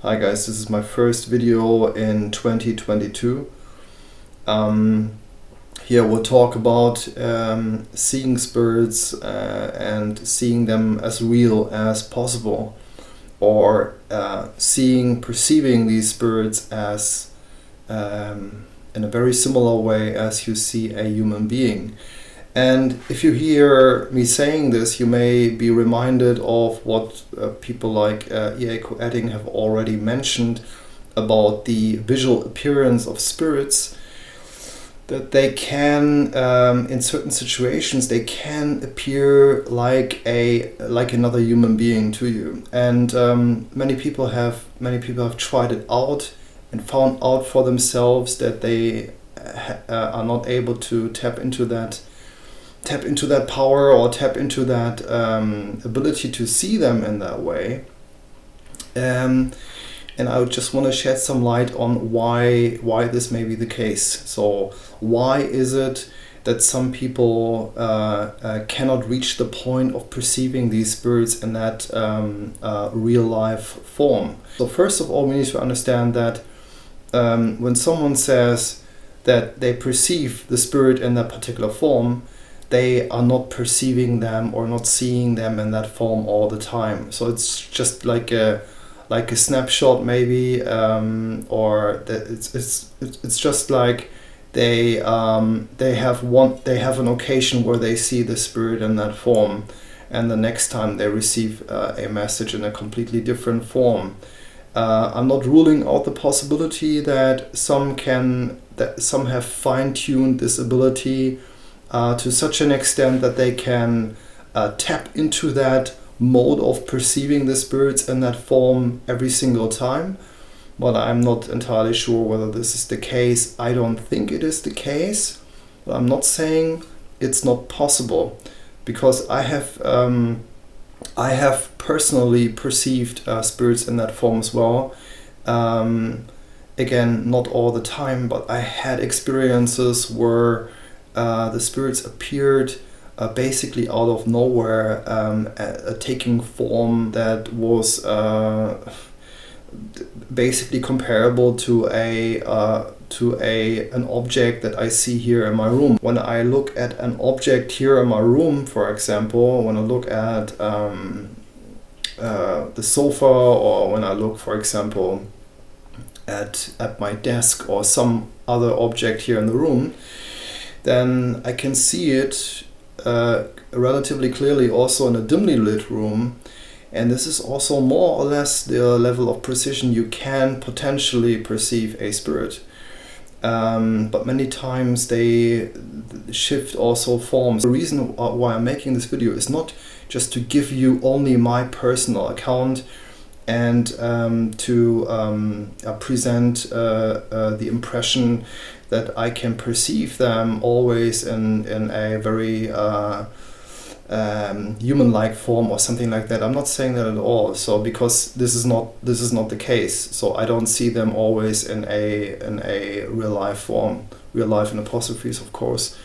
Hi guys, this is my first video in 2022. Here we'll talk about seeing spirits and seeing them as real as possible, or perceiving these spirits as in a very similar way as you see a human being. And if you hear me saying this, you may be reminded of what people like E.A. Koetting have already mentioned about the visual appearance of spirits, that they can, in certain situations, they can appear like another human being to you. And many people have tried it out and found out for themselves that they are not able to tap into that power, or tap into that ability to see them in that way. And I would just want to shed some light on why this may be the case. So why is it that some people cannot reach the point of perceiving these spirits in that real life form? So first of all, we need to understand that when someone says that they perceive the spirit in that particular form, they are not perceiving them or not seeing them in that form all the time. So it's just like a snapshot, maybe, or that it's just like they have an occasion where they see the spirit in that form, and the next time they receive a message in a completely different form. I'm not ruling out the possibility that some have fine-tuned this ability to such an extent that they can tap into that mode of perceiving the spirits in that form every single time. But I'm not entirely sure whether this is the case. I don't think it is the case. But I'm not saying it's not possible, because I have personally perceived spirits in that form as well. Again, not all the time, but I had experiences where the spirits appeared basically out of nowhere, taking form that was basically comparable to an object that I see here in my room. When I look at an object here in my room, for example, when I look at the sofa, or when I look, for example, at my desk or some other object here in the room, then I can see it relatively clearly also in a dimly lit room. And this is also more or less the level of precision you can potentially perceive a spirit. But many times they shift also forms. The reason why I'm making this video is not just to give you only my personal account and to present the impression that I can perceive them always in a very human-like form or something like that. I'm not saying that at all. So because this is not the case. So I don't see them always in a real life form. Real life in apostrophes, of course.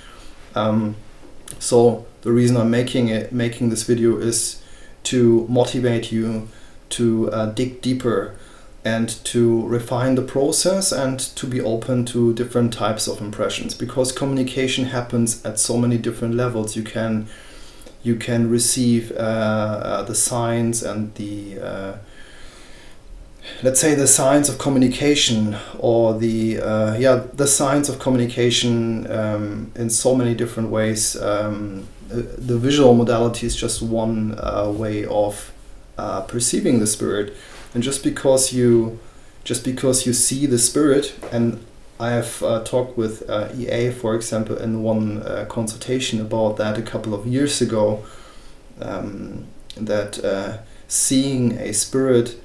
So the reason I'm making this video is to motivate you to dig deeper and to refine the process and to be open to different types of impressions, because communication happens at so many different levels. You can receive the signs and the let's say the signs of communication, or the signs of communication in so many different ways. The visual modality is just one way of perceiving the spirit. And just because you see the spirit, and I have talked with E.A., for example, in one consultation about that a couple of years ago, that seeing a spirit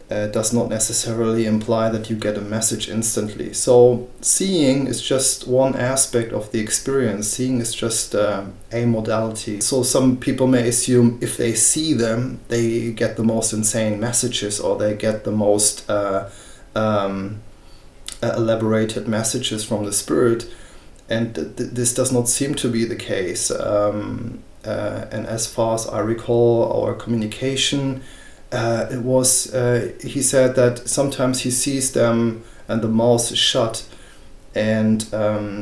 does not necessarily imply that you get a message instantly. So seeing is just one aspect of the experience. Seeing is just a modality. So some people may assume if they see them, they get the most insane messages, or they get the most elaborated messages from the spirit. And this does not seem to be the case. And as far as I recall, our communication he said that sometimes he sees them and the mouth is shut, and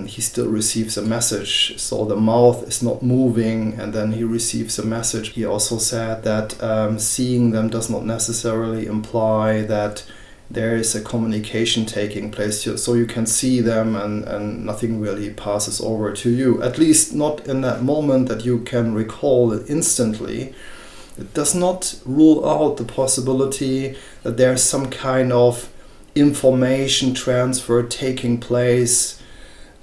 he still receives a message. So the mouth is not moving, and then he receives a message. He also said that seeing them does not necessarily imply that there is a communication taking place. So you can see them and nothing really passes over to you, at least not in that moment that you can recall it instantly. It does not rule out the possibility that there's some kind of information transfer taking place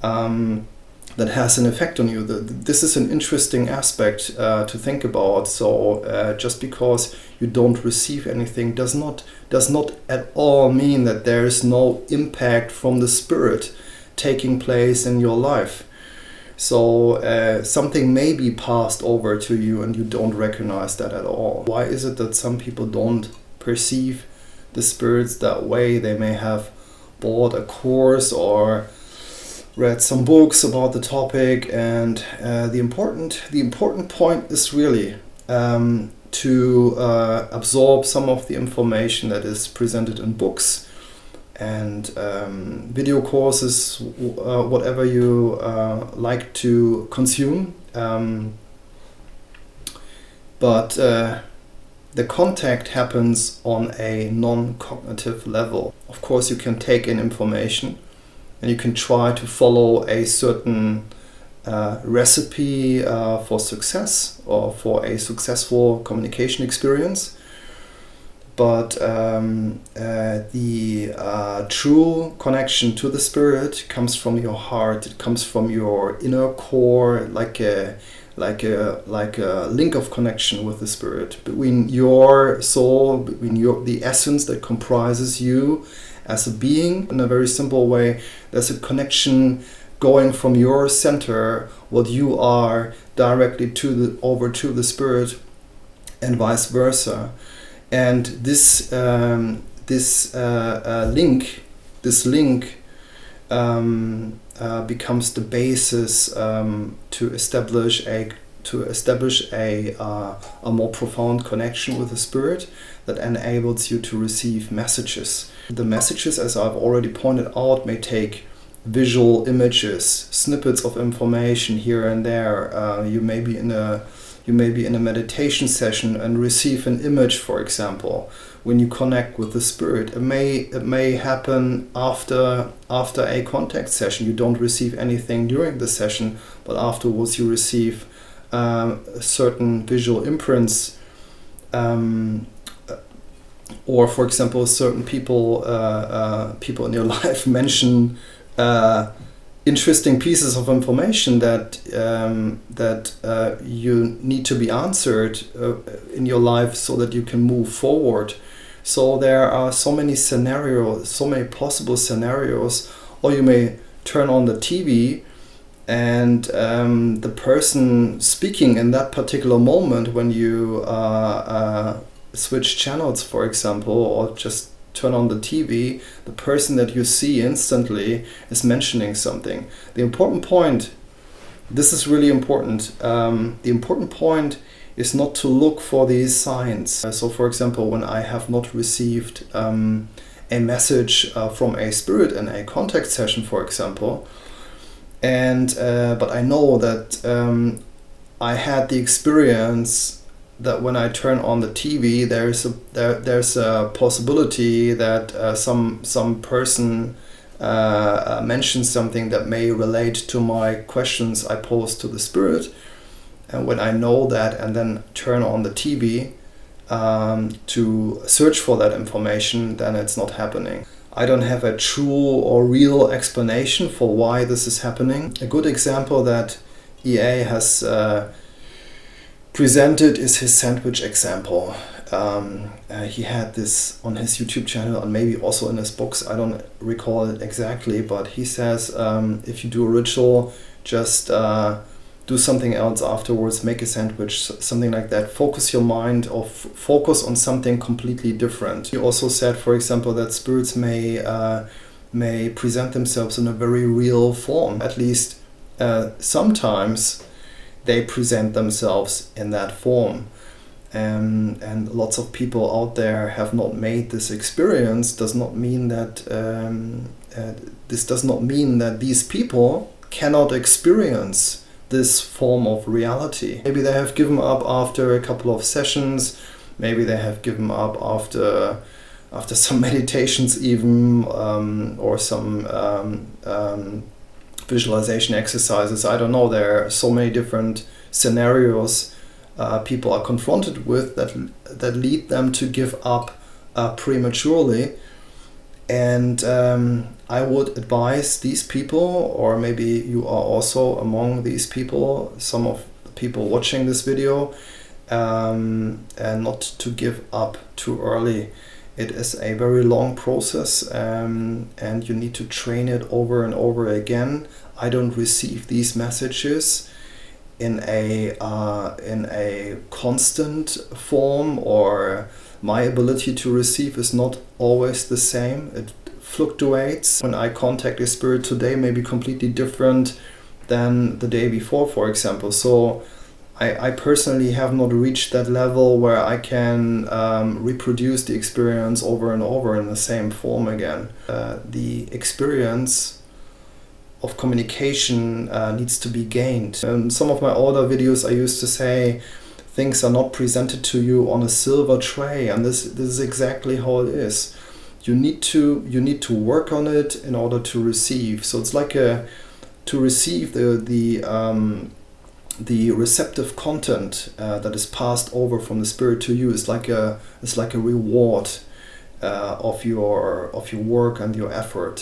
that has an effect on you. This is an interesting aspect to think about. So just because you don't receive anything does not at all mean that there is no impact from the Spirit taking place in your life. So something may be passed over to you and you don't recognize that at all. Why is it that some people don't perceive the spirits that way? They may have bought a course or read some books about the topic, and the important point is really to absorb some of the information that is presented in books and video courses, whatever you like to consume. But the contact happens on a non-cognitive level. Of course, you can take in information and you can try to follow a certain recipe for success or for a successful communication experience. But the true connection to the Spirit comes from your heart. It comes from your inner core, like a link of connection with the Spirit between your soul, between the essence that comprises you as a being. In a very simple way, there's a connection going from your center, what you are, directly over to the Spirit, and vice versa. And this link becomes the basis to establish a more profound connection with the Spirit that enables you to receive messages. The messages, as I've already pointed out, may take visual images, snippets of information here and there. You may be in a meditation session and receive an image, for example. When you connect with the Spirit, it may happen after a contact session. You don't receive anything during the session, but afterwards you receive certain visual imprints. Or, for example, certain people in your life mention interesting pieces of information that you need to be answered in your life so that you can move forward. So there are so many scenarios, so many possible scenarios. Or you may turn on the TV and the person speaking in that particular moment, when you switch channels, for example, or just turn on the TV, the person that you see instantly is mentioning something. The important point, this is really important, the important point is not to look for these signs. So, for example, when I have not received a message from a spirit in a contact session, for example, and but I know that I had the experience that when I turn on the TV, there's a possibility that some person mentions something that may relate to my questions I pose to the Spirit. And when I know that and then turn on the TV to search for that information, then it's not happening. I don't have a true or real explanation for why this is happening. A good example that EA has presented is his sandwich example. He had this on his YouTube channel and maybe also in his books. I don't recall it exactly, but he says if you do a ritual, just do something else afterwards, make a sandwich, something like that. Focus your mind or focus on something completely different. He also said, for example, that spirits may present themselves in a very real form. At least sometimes they present themselves in that form. and lots of people out there have not made this experience, does not mean that this does not mean that these people cannot experience this form of reality. Maybe they have given up after a couple of sessions, maybe they have given up after some meditations even, or some visualization exercises. I don't know, there are so many different scenarios people are confronted with that lead them to give up prematurely. And I would advise these people, or maybe you are also among these people, some of the people watching this video, and not to give up too early. It is a very long process, and you need to train it over and over again. I don't receive these messages in a constant form, or my ability to receive is not always the same. It fluctuates. When I contact a spirit today may be completely different than the day before, for example. So I personally have not reached that level where I can reproduce the experience over and over in the same form again. The experience of communication needs to be gained. In some of my older videos I used to say things are not presented to you on a silver tray, and this is exactly how it is. You need to work on it in order to receive. So it's like to receive the receptive content that is passed over from the spirit to you is like a reward of your work and your effort.